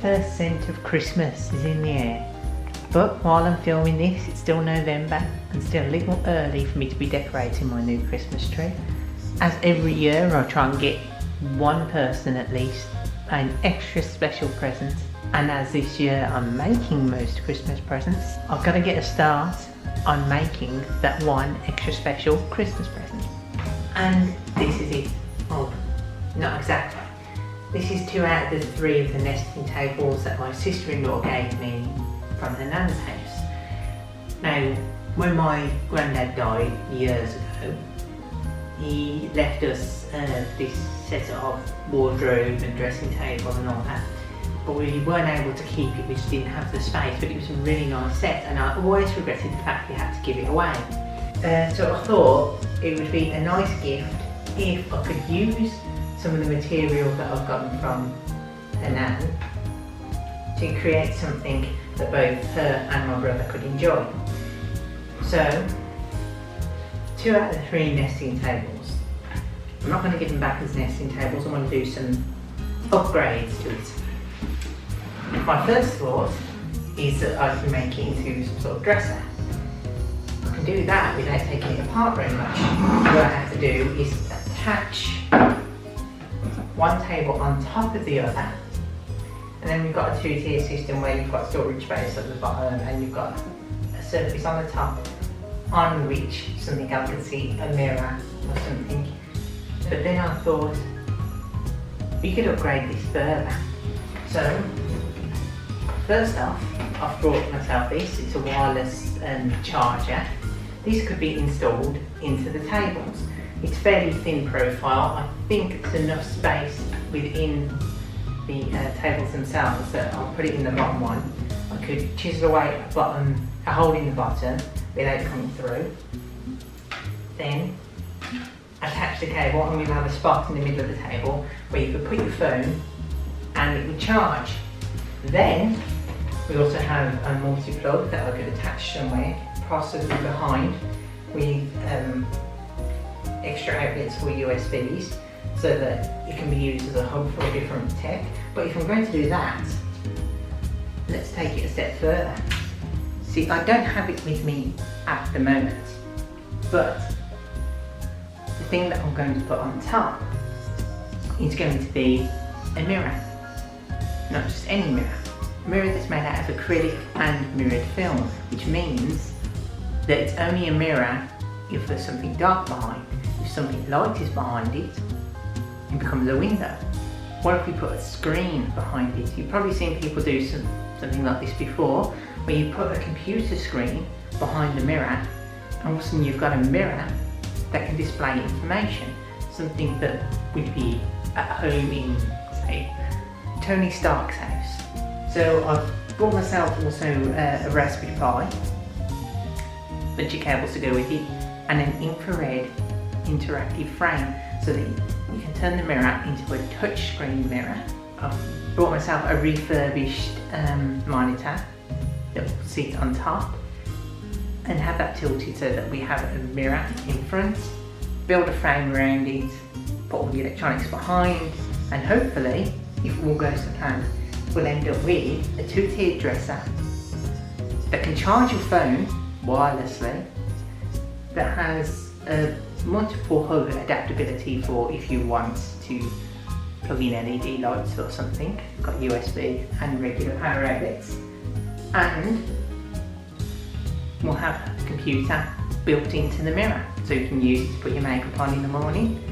first scent of Christmas is in the air. But while I'm filming this, it's still November and still a little early for me to be decorating my new Christmas tree. As every year, I try and get one person at least an extra special present. And as this year I'm making most Christmas presents, I've got to get a start on making that one extra special Christmas present. And this is it. Oh, not exactly. This is 2 out of the 3 of the nesting tables that my sister-in-law gave me from her nan's house. Now, when my granddad died years ago, he left us this set of wardrobe and dressing table and all that, but we weren't able to keep it, we just didn't have the space, but it was a really nice set and I always regretted the fact we had to give it away. So I thought it would be a nice gift if I could use some of the material that I've gotten from her nan to create something that both her and my brother could enjoy. So, 2 out of the 3 nesting tables. I'm not going to give them back as nesting tables, I want to do some upgrades to it. My first thought is that I can make it into some sort of dresser. I can do that without taking it apart very much. What I have to do is attach one table on top of the other, and then we've got a 2-tier system where you've got storage space at the bottom and you've got a surface on the top on which something else can see, a mirror or something. But then I thought we could upgrade this further. So first off, I've brought myself this. It's a wireless charger. This could be installed into the tables. It's fairly thin profile. I think it's enough space within the tables themselves that I'll put it in the bottom one. I could chisel away a hole in the bottom without coming through. Then attach the cable and we'll have a spot in the middle of the table where you could put your phone and it would charge. Then we also have a multi-plug that I could attach somewhere, possibly behind, with extra outlets for USBs so that it can be used as a hub for different tech. But if I'm going to do that, let's take it a step further. See, I don't have it with me at the moment, but the thing that I'm going to put on top is going to be a mirror. Not just any mirror. A mirror that's made out of acrylic and mirrored film, which means that it's only a mirror if there's something dark behind. If something light is behind it, it becomes a window. What if we put a screen behind it? You've probably seen people do something like this before, where you put a computer screen behind the mirror, and all of a sudden you've got a mirror that can display information. Something that would be at home in, say, Tony Stark's house. So I've brought myself also a Raspberry Pi, a bunch of cables to go with it, and an infrared interactive frame so that you can turn the mirror into a touchscreen mirror. I've brought myself a refurbished monitor that will sit on top and have that tilted so that we have a mirror in front, build a frame around it, put all the electronics behind, and hopefully, if all goes to plan, we'll end up with a 2-tiered dresser that can charge your phone wirelessly, that has a multiple hub adaptability for if you want to plug in LED lights or something. Got USB and regular power outlets, and we'll have a computer built into the mirror so you can use it to put your makeup on in the morning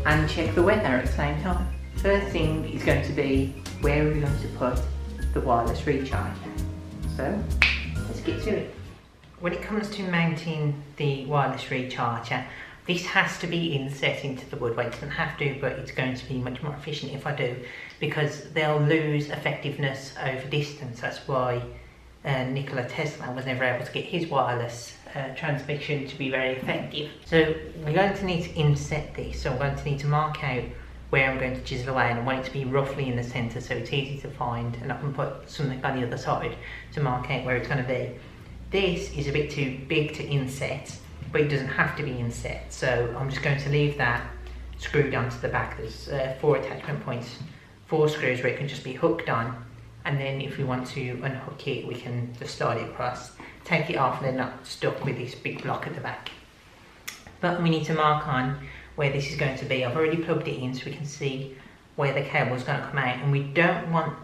and check the weather at the same time. First thing is going to be where we're going to put the wireless recharger. So let's get to it. When it comes to mounting the wireless recharger, this has to be inset into the wood. Well, it doesn't have to, but it's going to be much more efficient if I do, because they'll lose effectiveness over distance. That's why Nicolas Tesla was never able to get his wireless transmission to be very effective. So we're going to need to inset this, so I'm going to need to mark out where I'm going to chisel away, and I want it to be roughly in the centre so it's easy to find, and I can put something on the other side to mark out where it's going to be. This is a bit too big to inset, but it doesn't have to be inset, so I'm just going to leave that screwed onto the back. There's 4 attachment points 4 screws where it can just be hooked on, and then if we want to unhook it, we can just slide it across, take it off, and they're not stuck with this big block at the back. But we need to mark on where this is going to be. I've already plugged it in so we can see where the cable is going to come out, and we don't want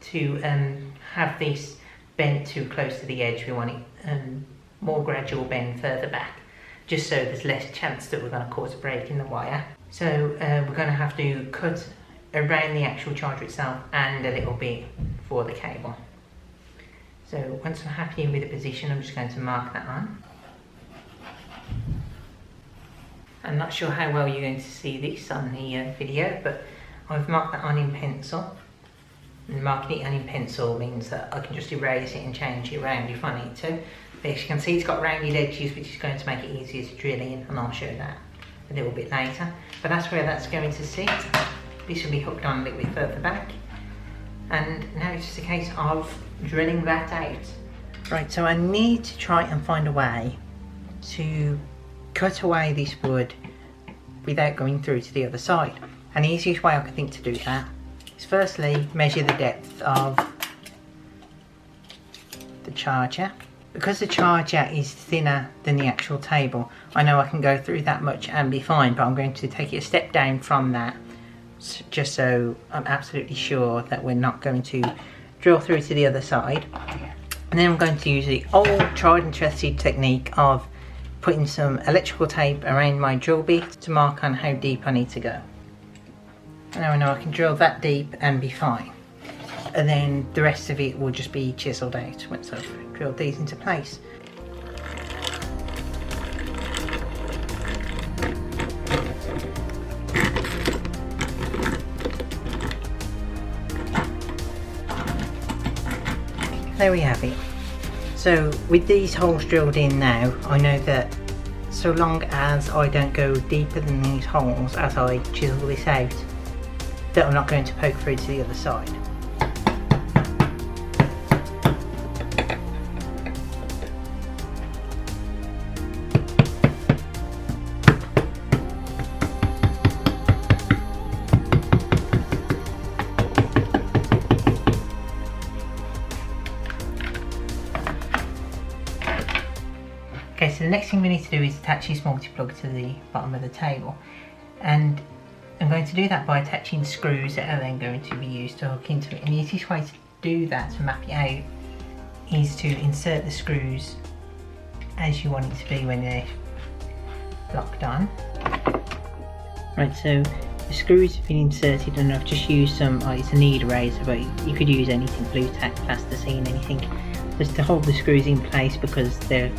to have this bent too close to the edge. We want it more gradual bend further back, just so there's less chance that we're going to cause a break in the wire. So we're going to have to cut around the actual charger itself and a little bit for the cable. So once I'm happy with the position, I'm just going to mark that on. I'm not sure how well you're going to see this on the video, but I've marked that on in pencil. And marking it on in pencil means that I can just erase it and change it around if I need to. But as you can see, it's got rounded edges, which is going to make it easier to drill in, and I'll show that a little bit later. But that's where that's going to sit. This will be hooked on a little bit further back. And now it's just a case of drilling that out. Right, so I need to try and find a way to cut away this wood without going through to the other side. And the easiest way I can think to do that is firstly measure the depth of the charger. Because the charger is thinner than the actual table, I know I can go through that much and be fine, but I'm going to take it a step down from that, just so I'm absolutely sure that we're not going to drill through to the other side. And then I'm going to use the old tried and trusted technique of putting some electrical tape around my drill bit to mark on how deep I need to go. Now I know I can drill that deep and be fine. And then the rest of it will just be chiseled out once I've drilled these into place. There we have it. So with these holes drilled in now, I know that so long as I don't go deeper than these holes as I chisel this out, that I'm not going to poke through to the other side. Okay, so the next thing we need to do is attach this multi-plug to the bottom of the table, and I'm going to do that by attaching screws that are then going to be used to hook into it. And the easiest way to do that, to map it out, is to insert the screws as you want it to be when they're locked on. Right, so the screws have been inserted and I've just used some, it's a knead razor, but you could use anything, blue tack, plasticine, anything, just to hold the screws in place because they're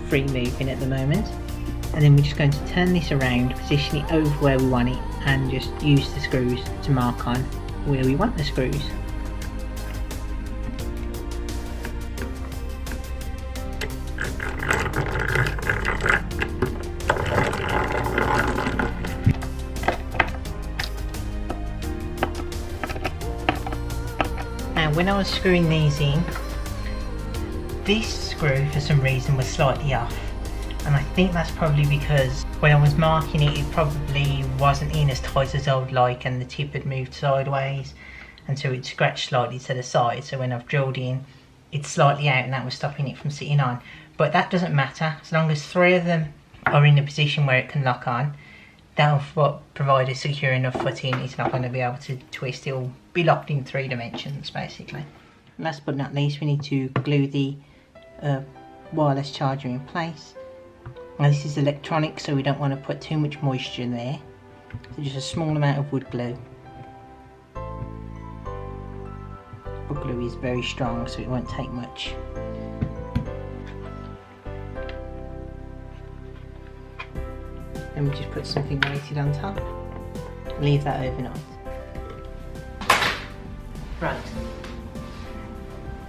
free moving at the moment. And then we're just going to turn this around, position it over where we want it, and just use the screws to mark on where we want the screws. Now when I was screwing these in, this screw for some reason was slightly off, and I think that's probably because when I was marking it, it probably wasn't in as tight as I would like, and the tip had moved sideways, and so it scratched slightly to the side. So when I've drilled in, it's slightly out, and that was stopping it from sitting on. But that doesn't matter, as long as 3 of them are in a position where it can lock on, that'll provide a secure enough footing. It's not going to be able to twist, it'll be locked in 3 dimensions basically. Last but not least, we need to glue the wireless charger in place. Now this is electronic, so we don't want to put too much moisture in there, so just a small amount of wood glue. Wood glue is very strong, so it won't take much. Then we just put something weighted on top, leave that overnight. Right,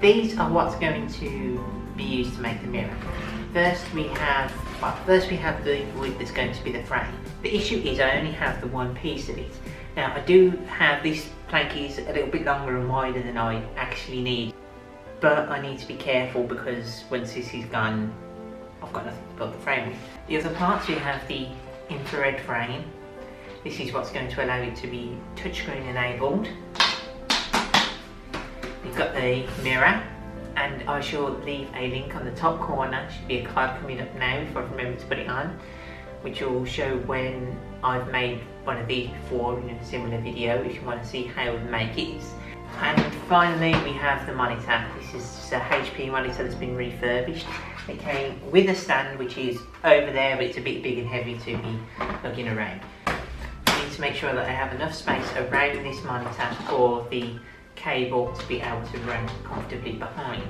these are what's going to be used to make the mirror. First we have the wood that's going to be the frame. The issue is I only have the one piece of it. Now I do have, this plank is a little bit longer and wider than I actually need, but I need to be careful because once this is gone, I've got nothing to build the frame with. The other parts, we have the infrared frame, This is what's going to allow it to be touchscreen enabled. You've got the mirror, and I shall leave a link on the top corner. Should be a card coming up now if I remember to put it on, which will show when I've made one of these before in a similar video if you want to see how we make it. And finally we have the monitor. This is just a HP monitor that's been refurbished. It came with a stand which is over there, but it's a bit big and heavy to be lugging around. I need to make sure that I have enough space around this monitor for the cable to be able to run comfortably behind.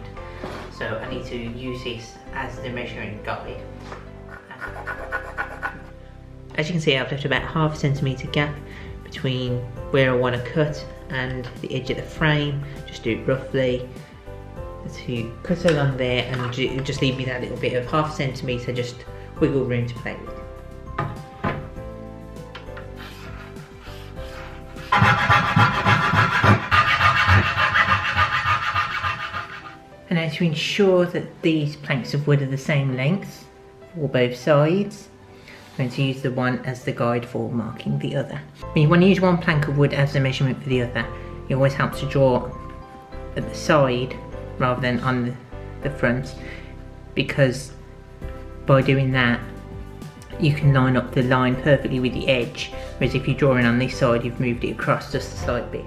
So I need to use this as the measuring guide. As you can see, I've left about ½ centimetre gap between where I want to cut and the edge of the frame. Just do it roughly to cut along there, and just leave me that little bit of ½ centimetre just wiggle room to play with. And now to ensure that these planks of wood are the same length for both sides, I'm going to use the one as the guide for marking the other. When you want to use one plank of wood as the measurement for the other, it always helps to draw at the side rather than on the front, because by doing that you can line up the line perfectly with the edge, whereas if you're drawing on this side you've moved it across just a slight bit.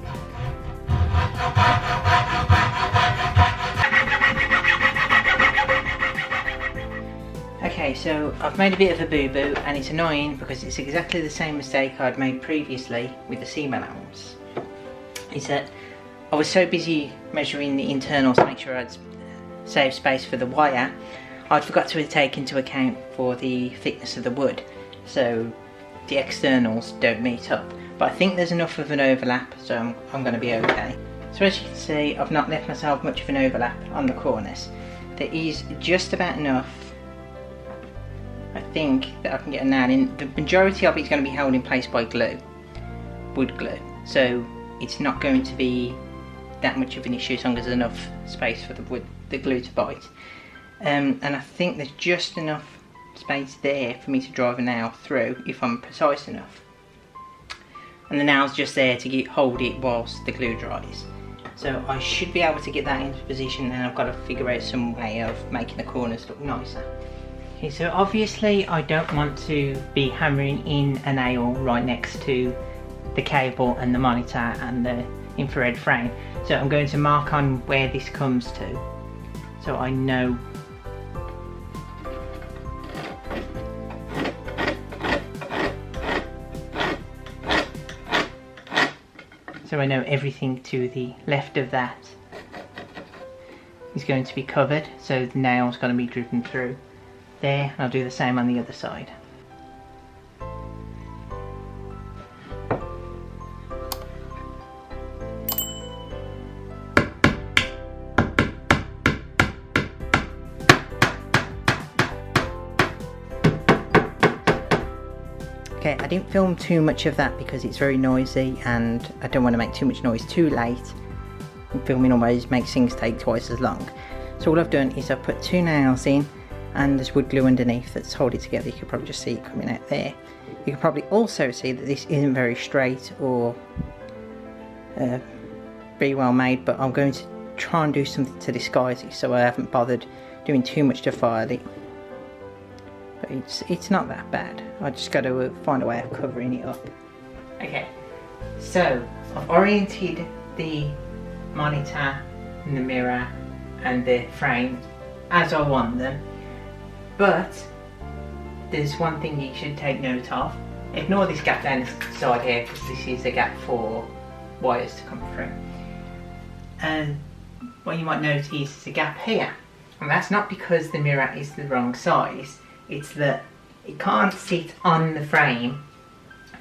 Okay, so I've made a bit of a boo-boo, and it's annoying because it's exactly the same mistake I'd made previously with the seam allowance. Is that I was so busy measuring the internals to make sure I'd save space for the wire, I'd forgot to take into account for the thickness of the wood, so the externals don't meet up. But I think there's enough of an overlap, so I'm going to be okay. So as you can see, I've not left myself much of an overlap on the corners. There is just about enough, I think, that I can get a nail in. The majority of it is going to be held in place by glue, wood glue, so it's not going to be that much of an issue as long as there's enough space for the glue to bite. And I think there's just enough space there for me to drive a nail through if I'm precise enough. And the nail's just there to hold it whilst the glue dries. So I should be able to get that into position, and I've got to figure out some way of making the corners look nicer. Okay, so obviously I don't want to be hammering in a nail right next to the cable and the monitor and the infrared frame. So I'm going to mark on where this comes to, so I know. So I know everything to the left of that is going to be covered, so the nail's going to be driven through there, and I'll do the same on the other side. Okay, I didn't film too much of that because it's very noisy and I don't want to make too much noise too late. And filming always makes things take twice as long. So all I've done is I've put 2 nails in, and there's wood glue underneath that's holding it together. You can probably just see it coming out there. You can probably also see that this isn't very straight or very well made, but I'm going to try and do something to disguise it, so I haven't bothered doing too much to file it. But it's not that bad. I just got to find a way of covering it up. Okay, so I've oriented the monitor and the mirror and the frame as I want them, but there's one thing you should take note of. Ignore this gap down the side here, because this is a gap for wires to come through. And what you might notice is a gap here, and that's not because the mirror is the wrong size. It's that it can't sit on the frame,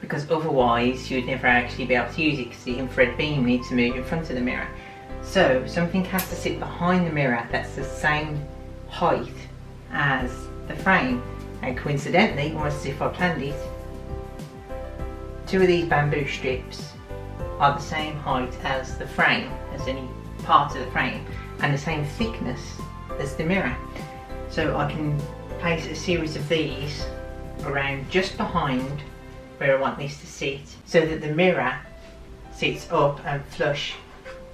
because otherwise you'd never actually be able to use it, because the infrared beam needs to move in front of the mirror. So something has to sit behind the mirror that's the same height as the frame. And coincidentally, almost as if I planned it, 2 of these bamboo strips are the same height as the frame, as any part of the frame, and the same thickness as the mirror. So I can place a series of these around just behind where I want this to sit, so that the mirror sits up and flush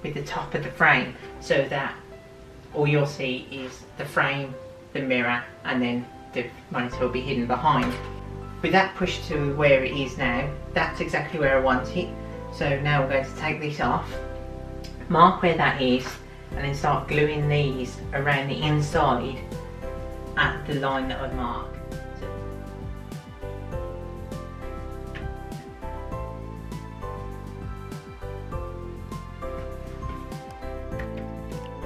with the top of the frame, so that all you'll see is the frame, the mirror, and then the monitor will be hidden behind. With that pushed to where it is now, that's exactly where I want it. So now we're going to take this off, mark where that is, and then start gluing these around the inside at the line that I've marked.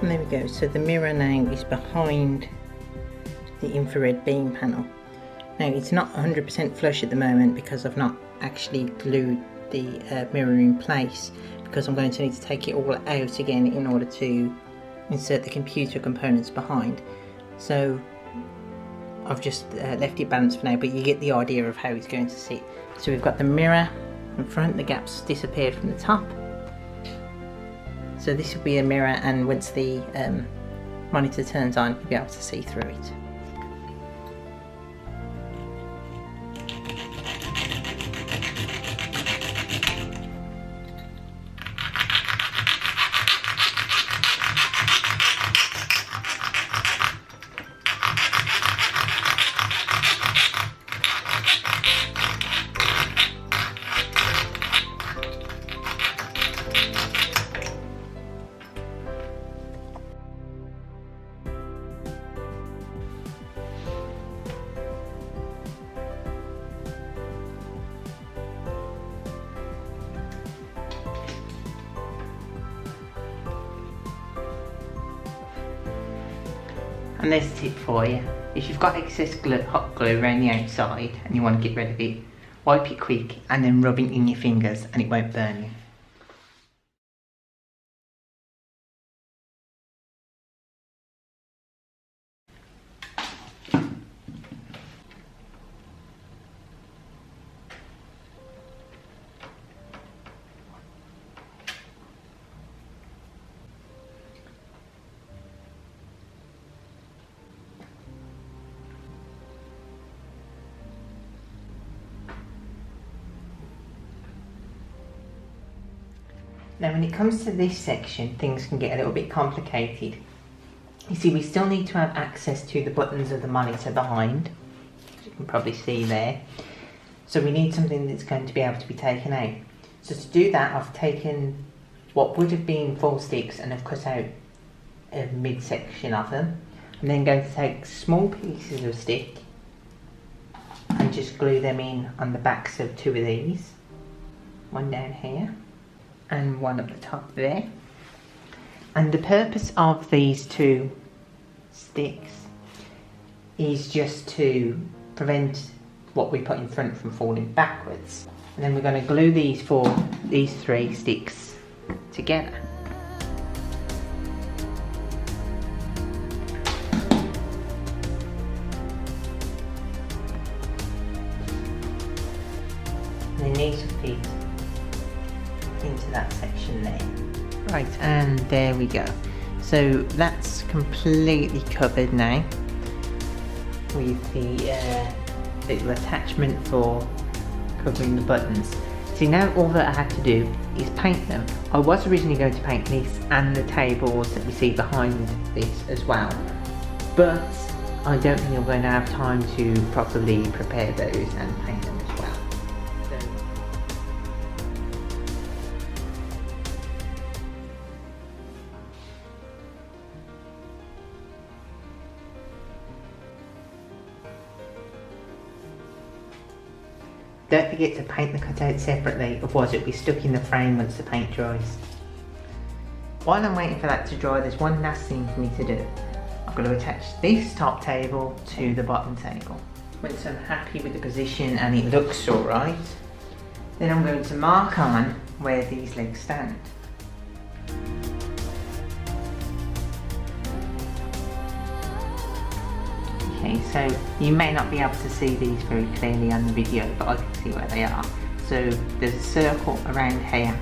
And there we go, so the mirror now is behind the infrared beam panel. Now it's not 100% flush at the moment because I've not actually glued the mirror in place, because I'm going to need to take it all out again in order to insert the computer components behind. So I've just left it balanced for now, but you get the idea of how it's going to sit. So we've got the mirror in front, the gaps disappeared from the top. So this will be a mirror, and once the monitor turns on, you'll be able to see through it. And there's a tip for you. If you've got excess hot glue around the outside and you want to get rid of it, wipe it quick and then rub it in your fingers and it won't burn you. Now when it comes to this section, things can get a little bit complicated. You see, we still need to have access to the buttons of the monitor behind, as you can probably see there. So we need something that's going to be able to be taken out. So to do that, I've taken what would have been 4 sticks and I've cut out a midsection of them. I'm then going to take small pieces of stick and just glue them in on the backs of 2 of these. One down here and one up the top there. And the purpose of these 2 sticks is just to prevent what we put in front from falling backwards. And then we're going to glue these 3 sticks together. And then these will fit into that section there. Right, and there we go. So that's completely covered now with the little attachment for covering the buttons. See, now all that I have to do is paint them. I was originally going to paint this and the tables that we see behind this as well, but I don't think I'm going to have time to properly prepare those and paint them as well. Don't forget to paint the cutout separately, otherwise it'll be stuck in the frame once the paint dries. While I'm waiting for that to dry, there's one last thing for me to do. I've got to attach this top table to the bottom table. Once I'm happy with the position and it looks alright, then I'm going to mark on where these legs stand. Okay, so you may not be able to see these very clearly on the video, but I can see where they are. So there's a circle around here,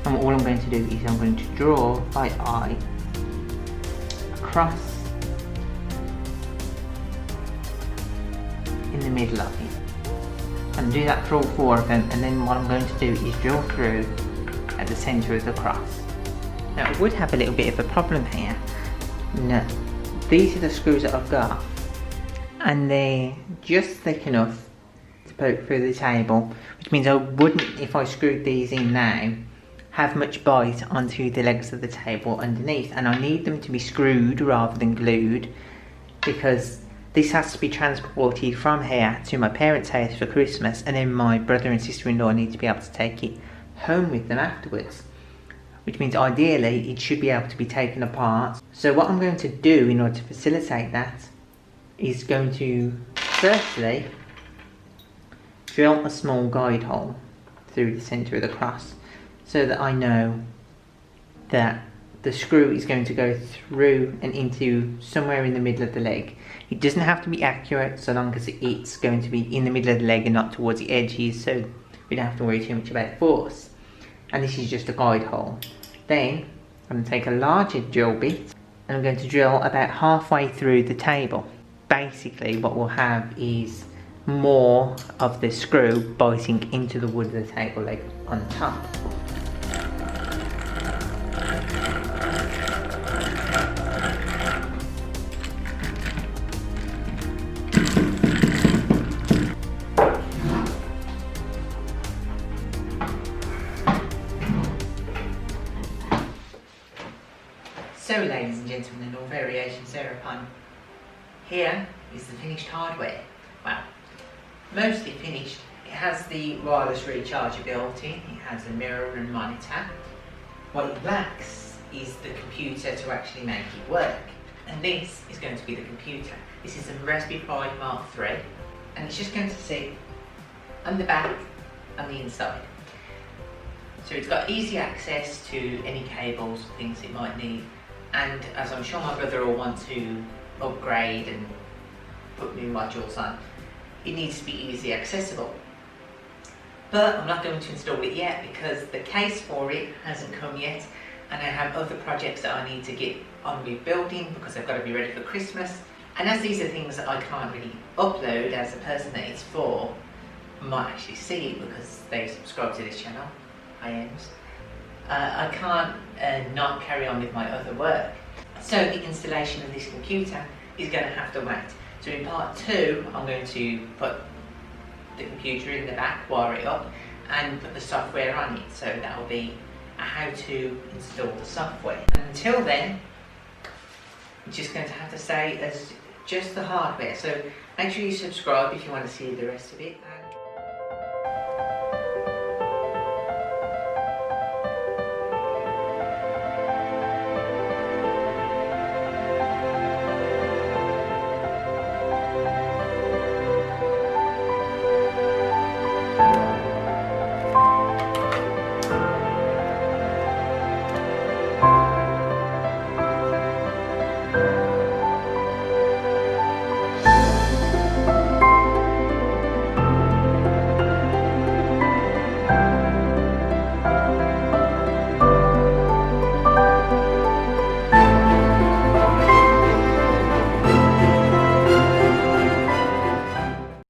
and all I'm going to do is I'm going to draw by eye across in the middle of it. And do that for all 4 of them, and then what I'm going to do is drill through at the centre of the cross. Now I would have a little bit of a problem here. No, these are the screws that I've got, and they're just thick enough to poke through the table, which means I wouldn't, if I screwed these in now, have much bite onto the legs of the table underneath, and I need them to be screwed rather than glued, because this has to be transported from here to my parents' house for Christmas, and then my brother and sister-in-law need to be able to take it home with them afterwards, which means ideally it should be able to be taken apart. So what I'm going to do in order to facilitate that is going to firstly drill a small guide hole through the centre of the cross, so that I know that the screw is going to go through and into somewhere in the middle of the leg. It doesn't have to be accurate so long as it's going to be in the middle of the leg and not towards the edges, so we don't have to worry too much about force. And this is just a guide hole. Then I'm going to take a larger drill bit and I'm going to drill about halfway through the table. Basically what we'll have is more of the screw biting into the wood of the table leg on top. So ladies and gentlemen, and all variations thereupon, here is the finished hardware. Well, mostly finished. It has the wireless recharger built in, it has a mirror and monitor. What it lacks is the computer to actually make it work. And this is going to be the computer. This is a Raspberry Pi Mark III, and it's just going to sit on the back and the inside. So it's got easy access to any cables, things it might need. And as I'm sure my brother will want to upgrade and put new modules on, it needs to be easily accessible. But I'm not going to install it yet because the case for it hasn't come yet, and I have other projects that I need to get on with building because I've got to be ready for Christmas. And as these are things that I can't really upload as the person that it's for might actually see it because they subscribe to this channel, I can't not carry on with my other work. So the installation of this computer is going to have to wait. So in part 2 I'm going to put the computer in the back, wire it up and put the software on it. So that will be a how to install the software. And until then, I'm just going to have to say as just the hardware. So make sure you subscribe if you want to see the rest of it.